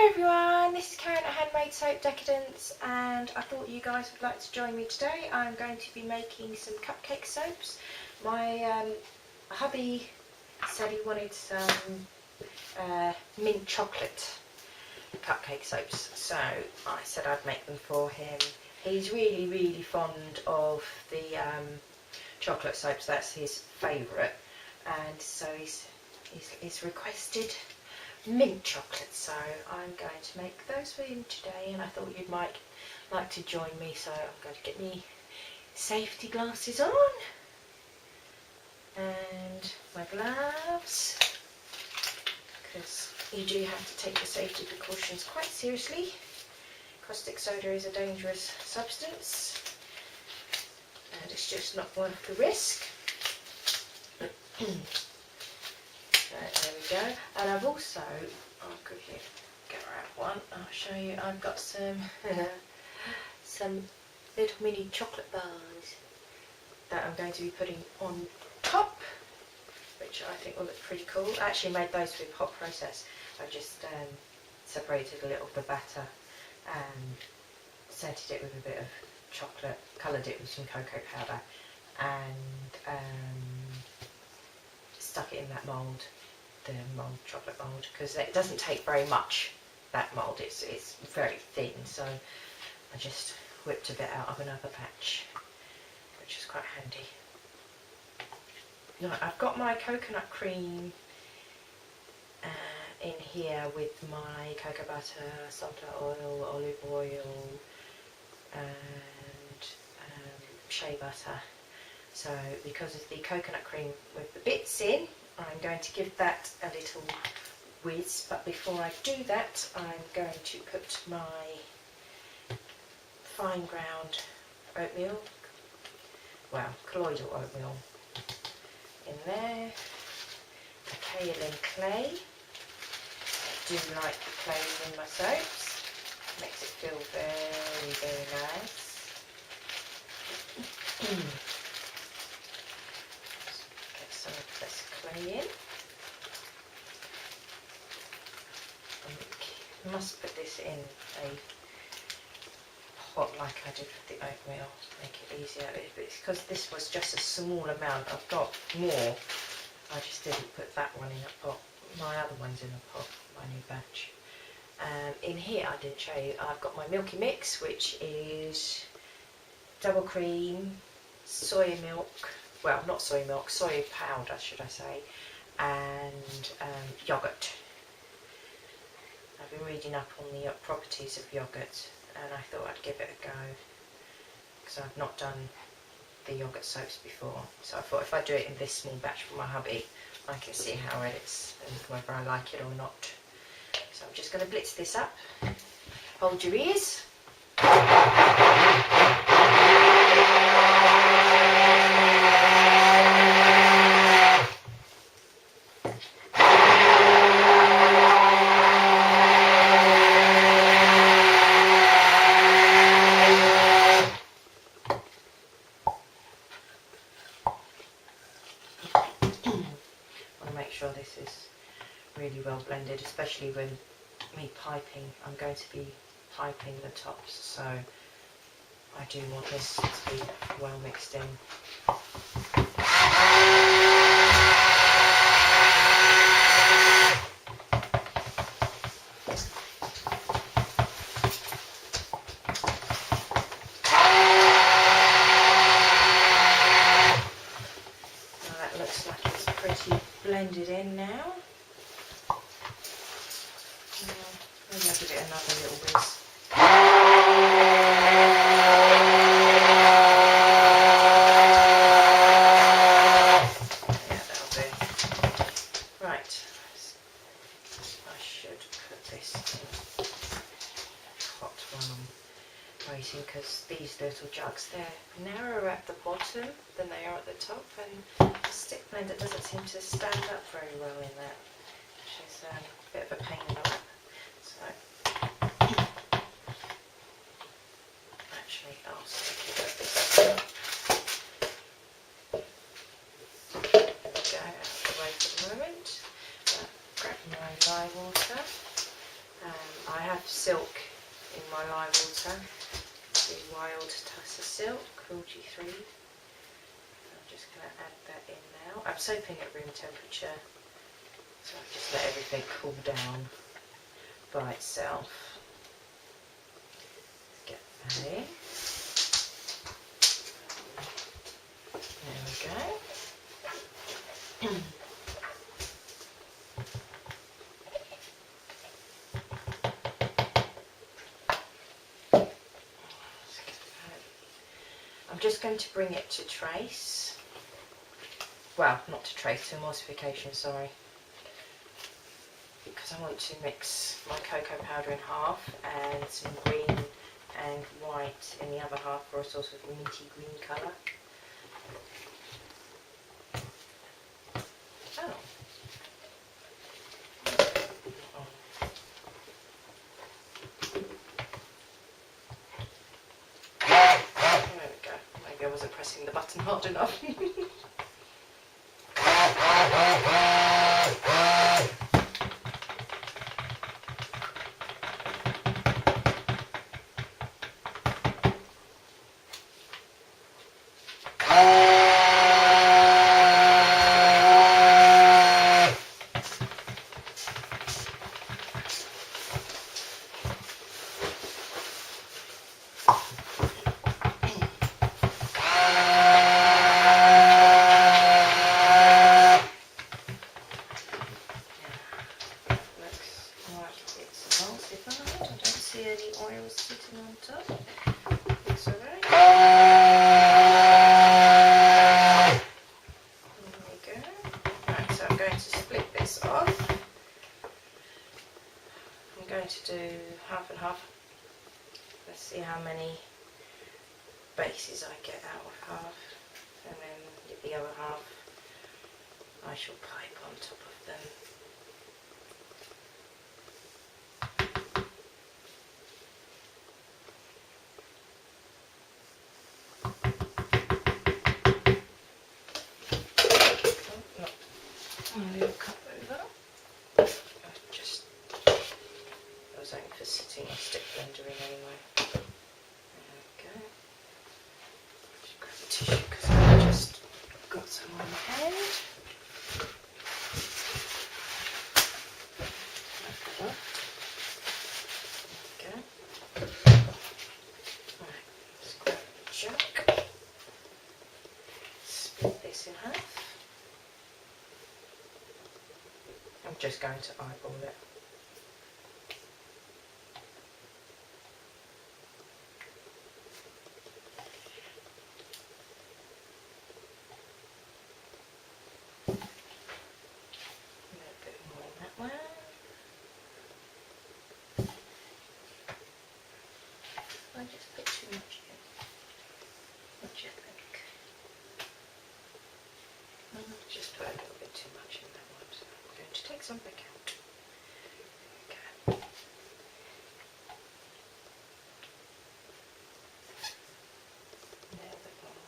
Hi everyone, this is Karen at Handmade Soap Decadence, and I thought you guys would like to join me today. I'm going to be making some cupcake soaps. My hubby said he wanted some mint chocolate cupcake soaps, so I said I'd make them for him. He's really fond of the chocolate soaps. That's his favourite, and so he's requested mint chocolate, so I'm going to make those for him today, and I thought you might like to join me, so I'm going to get me safety glasses on and my gloves, because you do have to take the safety precautions quite seriously. Caustic soda is a dangerous substance and it's just not worth the risk. There we go, and I've also, I'll quickly get out one, I'll show you, I've got some some little mini chocolate bars that I'm going to be putting on top, which I think will look pretty cool. I actually made those with hot process. I just separated a little of the batter and scented it with a bit of chocolate, coloured it with some cocoa powder, and stuck it in that mould, the mould, chocolate mould, because it doesn't take very much, that mould, it's very thin, so I just whipped a bit out of another batch, which is quite handy. Now, I've got my coconut cream in here with my cocoa butter, sunflower oil, olive oil and shea butter. So because of the coconut cream with the bits in, I'm going to give that a little whiz, but before I do that I'm going to put my fine ground oatmeal, well, colloidal oatmeal in there, the Kaolin Clay. I do like the clay in my soaps, makes it feel very nice. Get some of this clay in. I must put this in a pot like I did with the oatmeal to make it easier. It's because this was just a small amount. I've got more. I just didn't put that one in a pot. My other one's in a pot, my new batch. In here I didn't show you, I've got my milky mix, which is double cream, soy milk, well not soy milk, soy powder should I say, and yoghurt. I've been reading up on the properties of yoghurt and I thought I'd give it a go, because I've not done the yoghurt soaps before, so I thought if I do it in this small batch for my hubby I can see how it is and whether I like it or not. So I'm just going to blitz this up. Hold your ears. This is really well blended, especially when me piping. I'm going to be piping the tops, so I do want this to be well mixed in. Now that looks like it's pretty blended in now. Maybe I'll give it another little whiz. Yeah, that'll do. Right, I should put this in hot while I'm waiting, because these little jugs, they're narrower at the bottom than they are at the top, and the stick blender doesn't seem to stand up very well in that, which is a bit of a pain in the lap. So, actually, I'll stick it this way. There we go, out of the way for the moment. Grab my lye water. I have silk in my lye water. The wild Tussah silk, cruelty free. I'm just going to add that in now. I'm soaping at room temperature, so I just let everything cool down by itself. Let's get that in. There we go. I'm just going to bring it to trace. Well, not to trace, to emulsification, sorry. Because I want to mix my cocoa powder in half and some green and white in the other half for a sort of minty green colour. Oh. There we go. Maybe I wasn't pressing the button hard enough. To do half and half. Let's see how many bases I get out of half, and then the other half I shall pipe on top of them. Oh, no. A little cup over. I was aiming for sitting a stick blender in anyway. There we go. Just grab a tissue because I just got some on my hand. There we go. Right, let's grab the Choc. Split this in half. I'm just going to eyeball it. I just put too much in. What do you think? I've just put a little bit too much in that one, so I'm going to take some back out. Okay. A little bit more.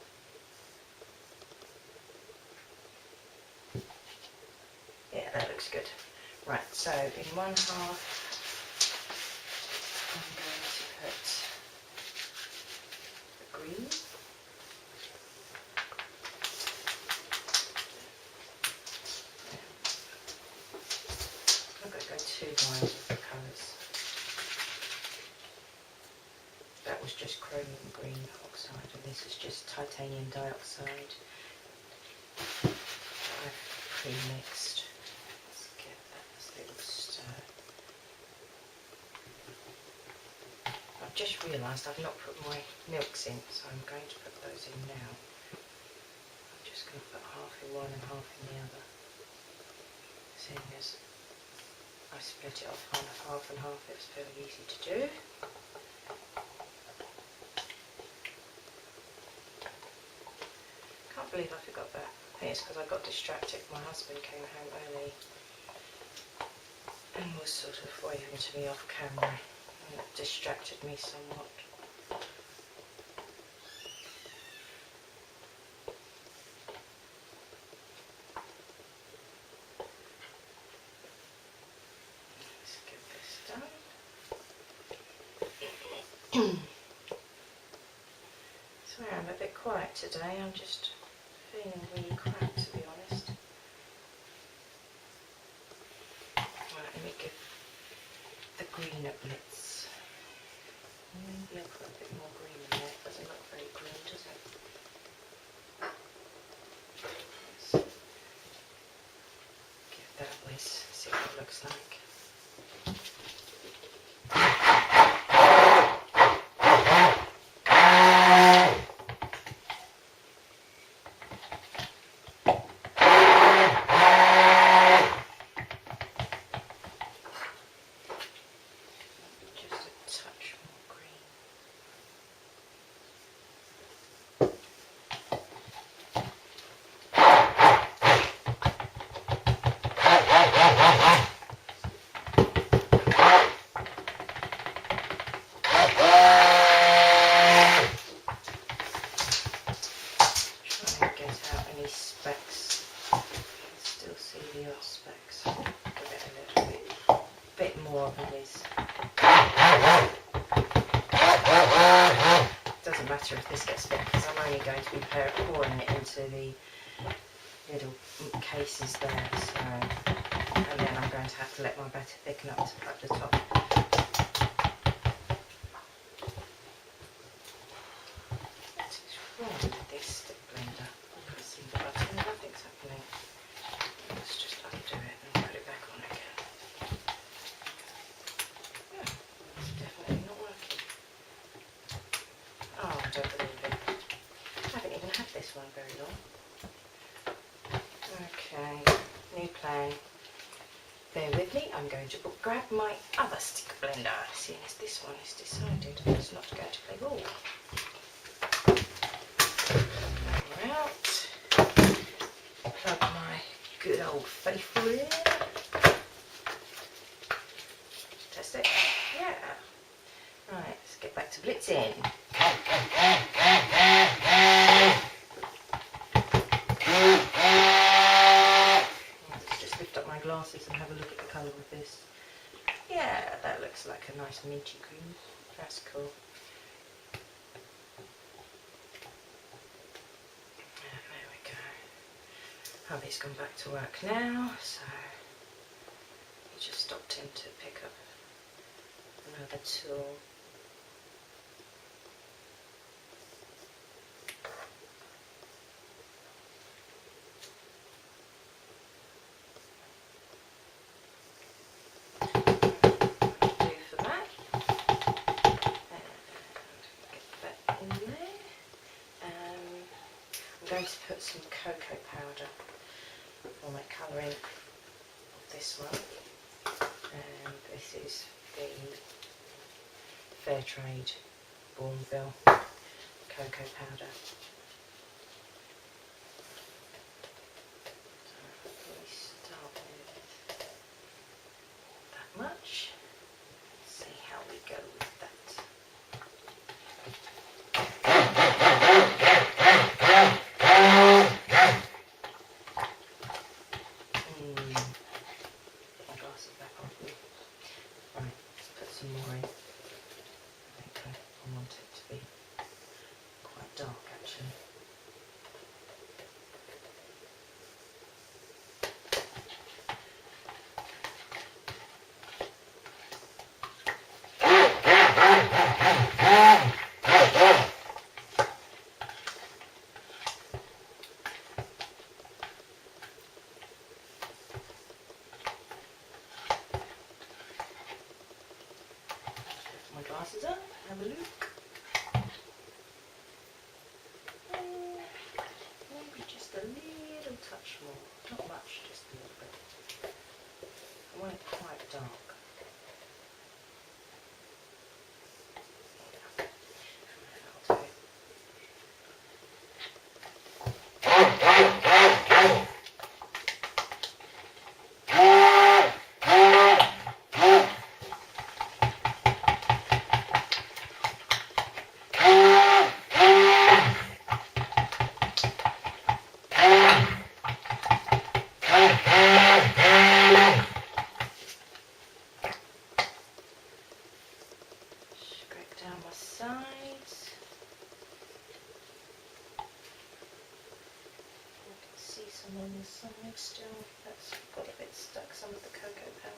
Yeah, that looks good. Right, so in one half I'm going to put the green. I'm going to go 2 lines of the colours. That was just chromium green oxide, and this is just titanium dioxide. I've pre-mixed. Let's get that little stir. I've just realised I've not put my milks in, so I'm going to put those in now. I'm just going to put half in one and half in the other. Seeing as I split it off half and half, it's very easy to do. Can't believe I forgot that. I think it's because I got distracted. My husband came home early and was sort of waving to me off camera, and it distracted me somewhat. Let's get this done. Sorry, I'm a bit quiet today. I'm just feeling really crap, to be honest. Right, let me give the green a blitz. Maybe I'll put a bit more green in there. It doesn't look very green, does it? Let's give that a whiz, see what it looks like. If this gets thick, because I'm only going to be pouring it into the little cases there, so, and then I'm going to have to let my batter thicken up to at the top. What is wrong with this stick blender? I'm pressing the button, nothing's happening. Let's just undo it and put it back on again. Yeah, it's definitely not working. Oh, I don't believe it. I haven't even had this one very long. Okay, new plan. Bear with me, I'm going to grab my other stick blender, seeing as this one has decided it's not going to play ball. Power out. Plug my good old faithful in. Test it. Yeah. Right, let's get back to blitzing. Let's just lift up my glasses and have a look at the colour of this. Yeah, that looks like a nice minty green. That's cool. There we go. Hubby's gone back to work now, so he just stopped in to pick up another tool. I'm going to put some cocoa powder for my colouring of this one, and this is the Fairtrade Bourneville cocoa powder. So we start with that much. Let's see how we go with that. Glasses up, have a look. Maybe just a little touch more, not much, just a little bit. I want it quite dark. some on the side still. That's got a bit stuck, some of the cocoa powder.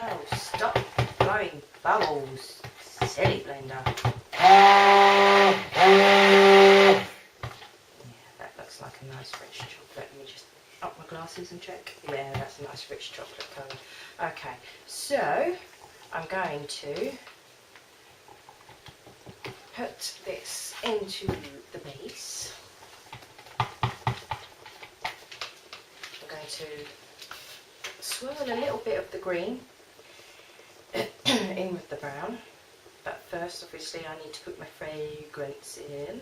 Oh, stop blowing bubbles, silly blender. Yeah, that looks like a nice rich chocolate. Let me just up my glasses and check. Yeah, that's a nice rich chocolate colour. Okay, so I'm going to put this into the base. I'm going to swirl a little bit of the green in with the brown, but first obviously I need to put my fragrance in.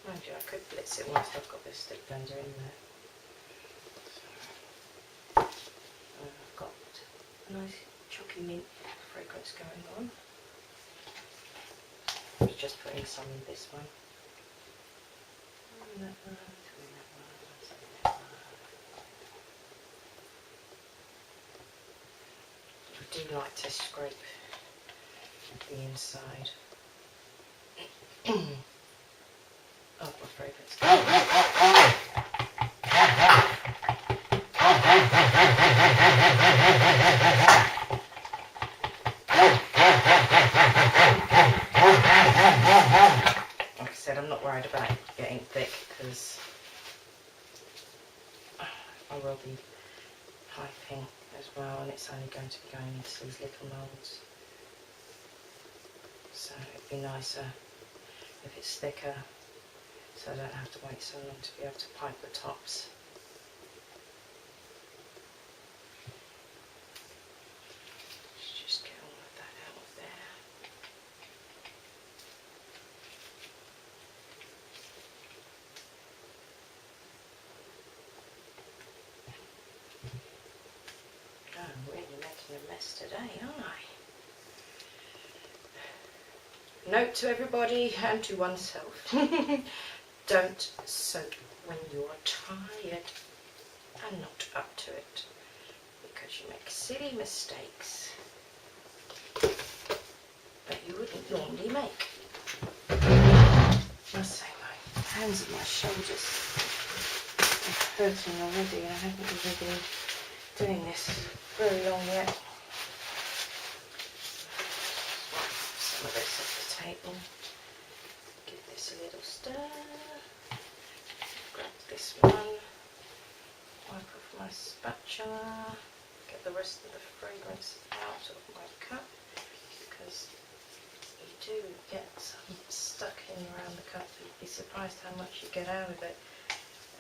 Mind you, I could blitz it once I've got this stick blender in there. I've got a nice chalky mint fragrance going on. I'm just putting some in this one. And that one, and that one, and that one. I do like to scrape the inside of my fragrance. Like I said, I'm not worried about it getting thick because I will be piping as well, and it's only going to be going into these little moulds. So it'd be nicer if it's thicker, so I don't have to wait so long to be able to pipe the tops. Let's just get all of that out of there. Oh, I'm really making a mess today, aren't I? Note to everybody and to oneself. Don't soak when you're tired and not up to it, because you make silly mistakes that you wouldn't normally make. I say my hands and my shoulders are hurting already, and I haven't even been doing this very long yet. Some of this off the table. Give this a little stir. Grab this one. Wipe off my spatula. Get the rest of the fragrance out of my cup, because you do get some stuck in around the cup. You'd be surprised how much you get out of it.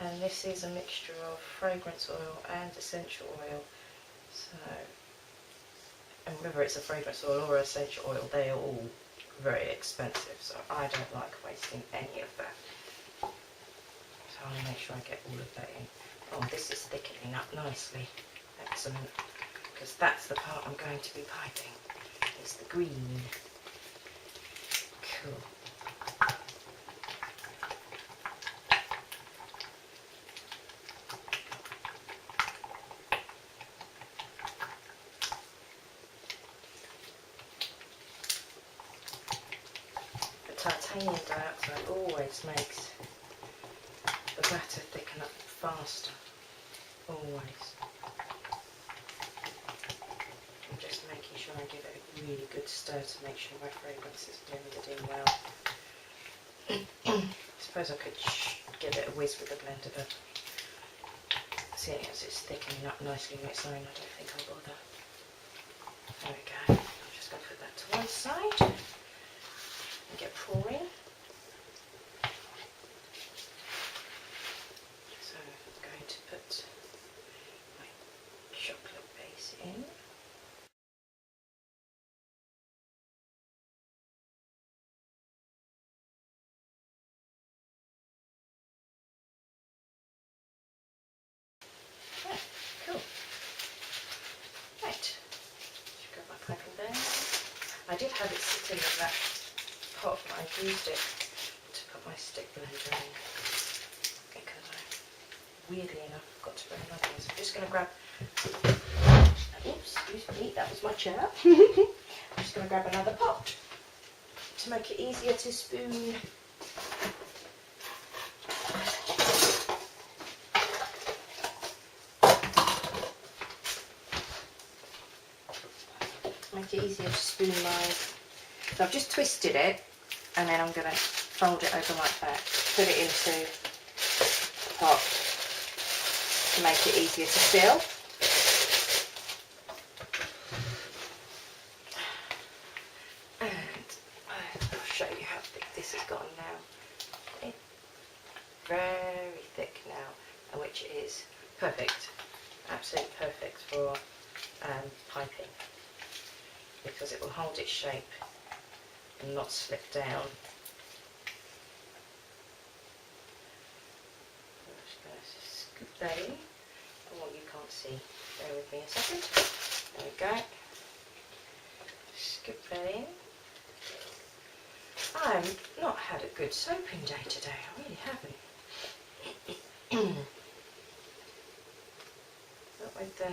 And this is a mixture of fragrance oil and essential oil. So, and whether it's a fragrance oil or essential oil, they are all very expensive, so I don't like wasting any of that. So I'll make sure I get all of that in. Oh, this is thickening up nicely. Excellent. Because that's the part I'm going to be piping. It's the green. Cool. Titanium dioxide always makes the batter thicken up faster, always. I'm just making sure I give it a really good stir to make sure my fragrance is blended in well. I suppose I could give it a whiz with the blender, but seeing as it's thickening up nicely on its own, I don't think I'll bother. There we go. I'm just going to put that to one side and get pouring. So I'm going to put my chocolate base in. Yeah, cool. Right, I did have it sitting in that pot, but I used it to put my stick blender in because I, weirdly enough, got to bring another one. So I'm just going to grab, oops, excuse me, that was my chair. I'm just going to grab another pot to make it easier to spoon. Make it easier to spoon my. So I've just twisted it, and then I'm going to fold it over like that, put it into the pot to make it easier to fill. And I'll show you how thick this has gotten now. It's very thick now, which is perfect, absolutely perfect for piping, because it will hold its shape and not slip down. I'm just going to scoop that in. Oh, you can't see. Bear with me a second. There we go. Scoop that in. I've not had a good soaping day today. I really haven't. Not with the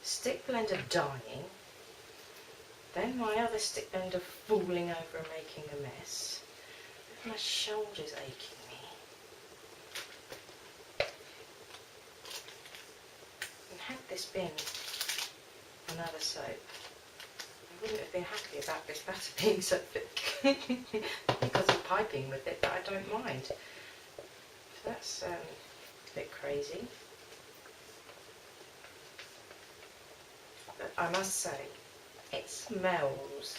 stick blender dying. Then my other stick blender falling over and making a mess. My shoulder's aching me. And had this been another soap, I wouldn't have been happy about this batter being so thick because of piping with it, but I don't mind. So that's a bit crazy. But I must say, it smells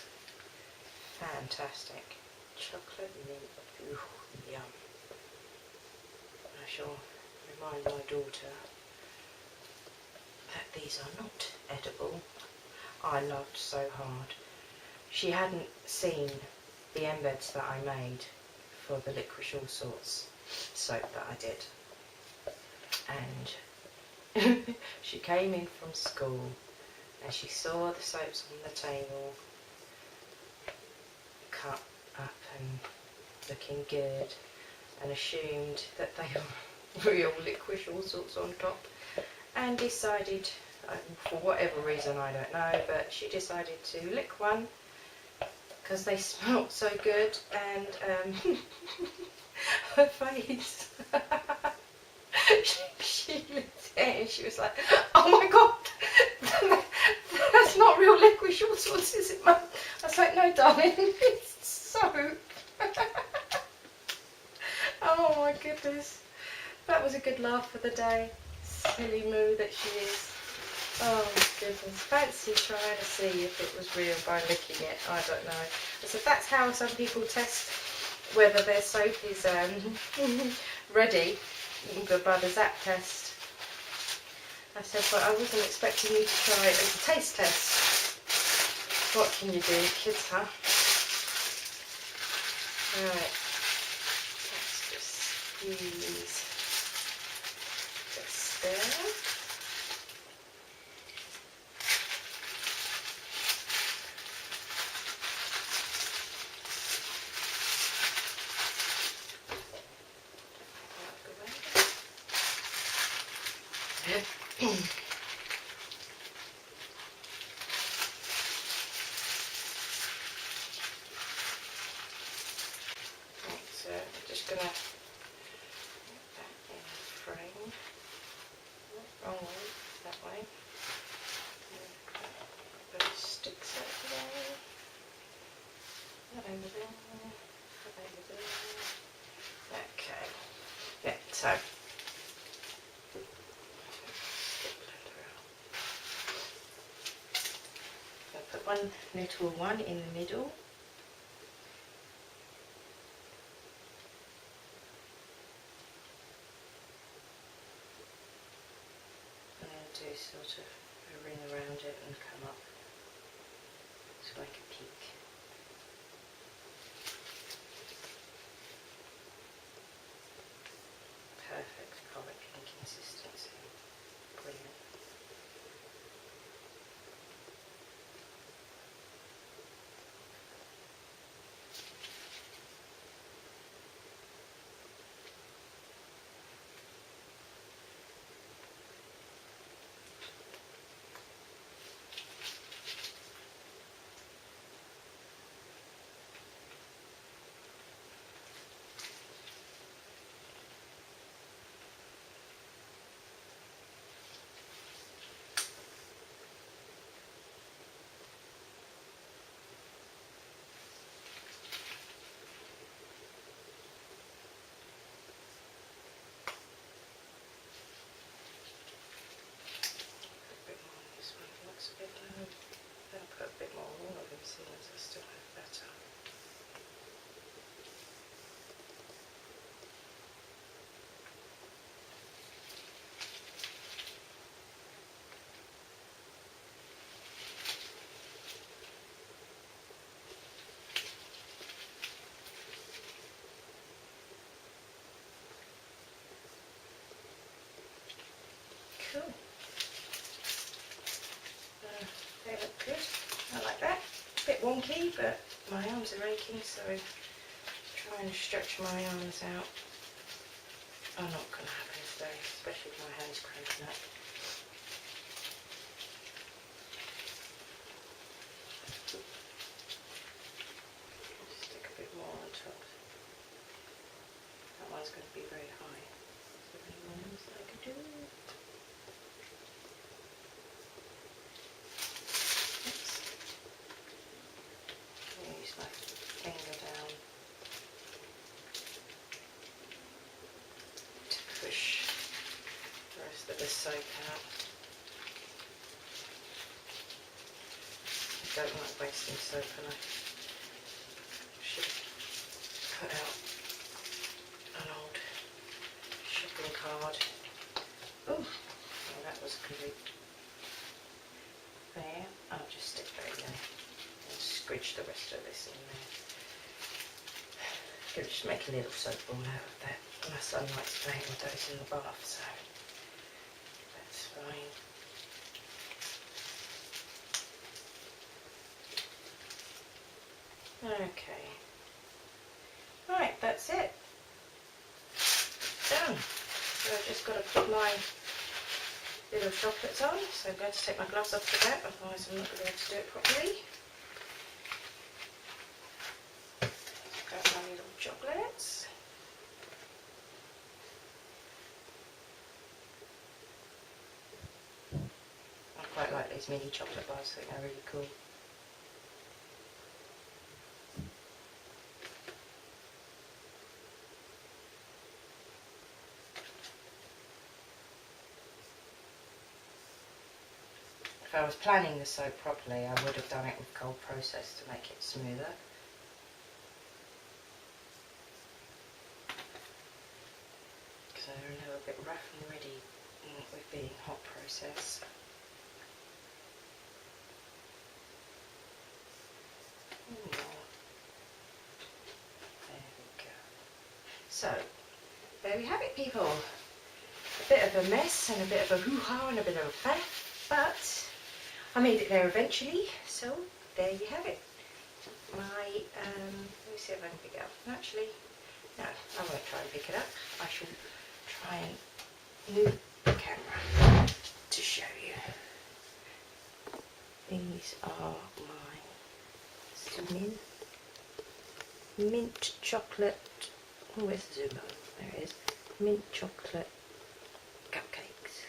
fantastic. Chocolate mint. Ooh, yum. I shall remind my daughter that these are not edible. I loved so hard. She hadn't seen the embeds that I made for the Licorice All Sorts soap that I did. And she came in from school and she saw the soaps on the table, cut up and looking good, and assumed that they were real Licorice All Sorts on top, and decided, for whatever reason I don't know, but she decided to lick one because they smelled so good, and her face, she looked at it and she was like, oh my god, that's not real Licorice All Sorts, is it, Mum? I was like, no darling, it's soap. Oh my goodness, that was a good laugh for the day. Silly moo that she is. Oh my goodness, fancy trying to see if it was real by licking it. I don't know. So that's how some people test whether their soap is ready, by the Zap test. I said, but I wasn't expecting you to try it as a taste test. What can you do, kids, huh? Right, let's just squeeze this there. So I'm just going to put that in the frame. Wrong way, that way. Put the sticks over there. That over there. That over there. Okay. Yeah, so. I'll put one little one in the middle. Do sort of a ring around it and come up so I can peek. Perfect collagen consistency. Brilliant. stinky, but my arms are aching, so trying to stretch my arms out. I'm not going to happen today, especially if my hand's cramping up. Stick a bit more on top. That one's going to be very high. Is there anyone else that I could do? Oops. Use my finger down to push the rest of the soap out. I don't like wasting soap, and I should cut out an old shopping card. Oh, that was complete. There, I'll just stick that in there and scritch the rest of this in there. Could just make a little soap ball out of that. My son likes playing with those in the bath, so that's fine. Okay. Right, that's it. Done. So I've just got to put my little chocolates on. So I'm going to take my gloves off for that, otherwise I'm not going to be able to do it properly. Got my little chocolates. I quite like these mini chocolate bars, I think they're really cool. If I was planning the soap properly, I would have done it with cold process to make it smoother. Because they're a little bit rough and ready with being hot process. There we go. So, there we have it, people. A bit of a mess and a bit of a hoo-ha and a bit of a faff, but I made it there eventually, so there you have it. My, let me see if I can pick it up. Actually, no, I won't try and pick it up. I shall try and move the camera to show you. These are my zoom in mint chocolate. Oh, where's the zoom on? There it is. Mint chocolate cupcakes.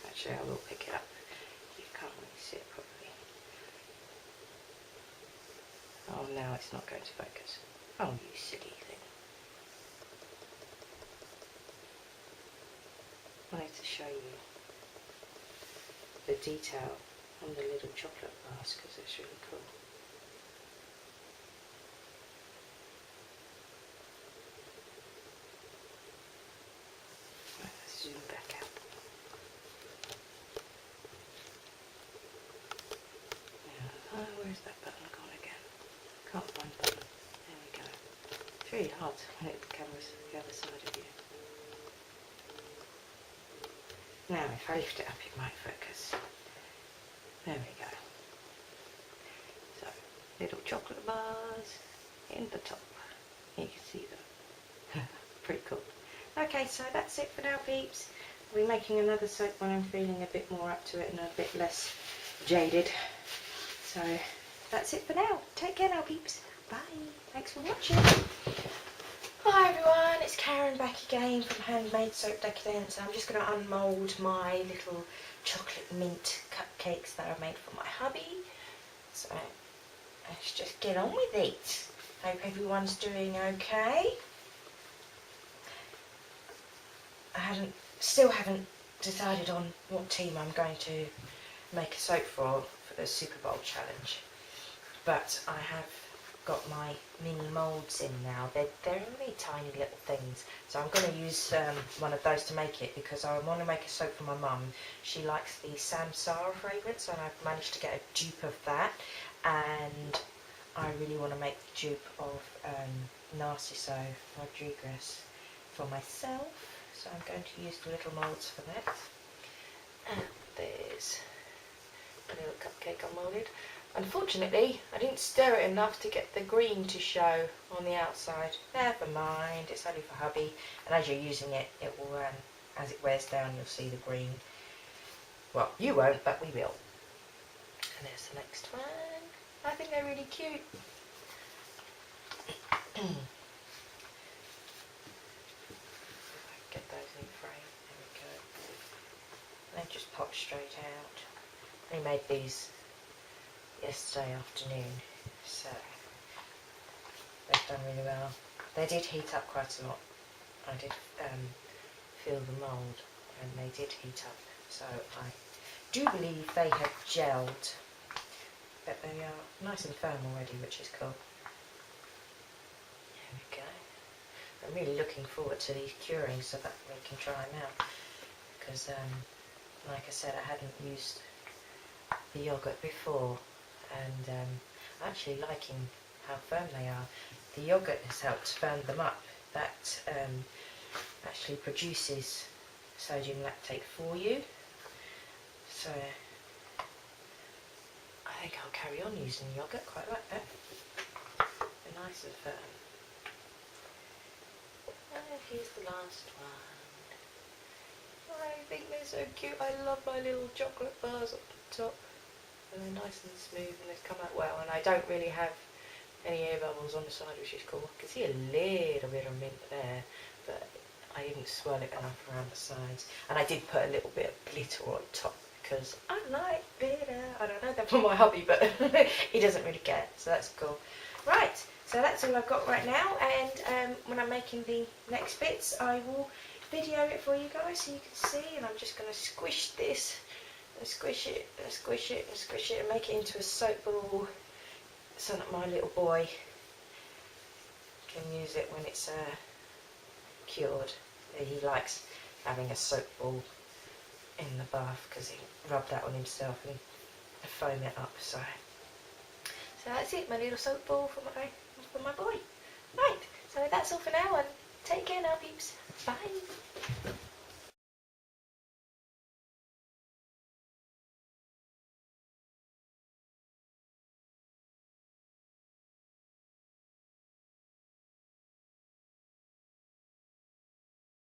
Actually, I will pick it up. You can't really see it properly. Oh, now it's not going to focus. Oh, you silly thing. I wanted to show you the detail on the little chocolate bars because it's really cool. Right, let's zoom back out. Oh, where's that button gone again? Can't find the button. There we go. It's really hard when the camera's the other side of you. Now, if I lift it up, it might focus. There we go. So, little chocolate bars in the top. You can see them. Pretty cool. Okay, so that's it for now, peeps. I'll be making another soap when I'm feeling a bit more up to it and a bit less jaded. So that's it for now. Take care now, peeps. Bye. Thanks for watching. Hi everyone, it's Karen back again from Handmade Soap Decadence. I'm just going to unmould my little chocolate mint cupcakes that I made for my hubby. So let's just get on with it. Hope everyone's doing okay. I still haven't decided on what team I'm going to make a soap for the Super Bowl challenge, but I have got my mini moulds in now. They're really tiny little things, so I'm going to use one of those to make it because I want to make a soap for my mum. She likes the Samsara fragrance and I've managed to get a dupe of that, and I really want to make the dupe of Narciso Rodriguez for myself, so I'm going to use the little moulds for that. And there's A little cupcake unmolded. Unfortunately, I didn't stir it enough to get the green to show on the outside. Never mind, it's only for hubby. And as you're using it, it will, as it wears down, you'll see the green. Well, you won't, but we will. And there's the next one. I think they're really cute. Get those in frame. There we go. They just pop straight out. I made these yesterday afternoon, so they've done really well. They did heat up quite a lot. I did feel the mould, and they did heat up, so I do believe they have gelled, but they are nice and firm already, which is cool. There we go. I'm really looking forward to these curing so that we can try them out, because like I said, I hadn't used the yoghurt before, and I'm actually liking how firm they are. The yoghurt has helped firm them up. That actually produces sodium lactate for you, so I think I'll carry on using yoghurt. Quite like that. They're nice and firm. And here's the last one. I think they're so cute. I love my little chocolate bars up the top. And they're nice and smooth, and they've come out well. And I don't really have any air bubbles on the side, which is cool. I can see a little bit of mint there, but I didn't swirl it enough around the sides. And I did put a little bit of glitter on top because I like glitter. I don't know that for my hubby, but he doesn't really care, so that's cool. Right, so that's all I've got right now, and when I'm making the next bits, I will video it for you guys so you can see. And I'm just going to squish this, and squish it, and squish it, and squish it, and make it into a soap ball so that my little boy can use it when it's cured. He likes having a soap ball in the bath because he rubbed that on himself and foam it up. So that's it, my little soap ball for my boy. Right, so that's all for now, and take care now, peeps. Bye.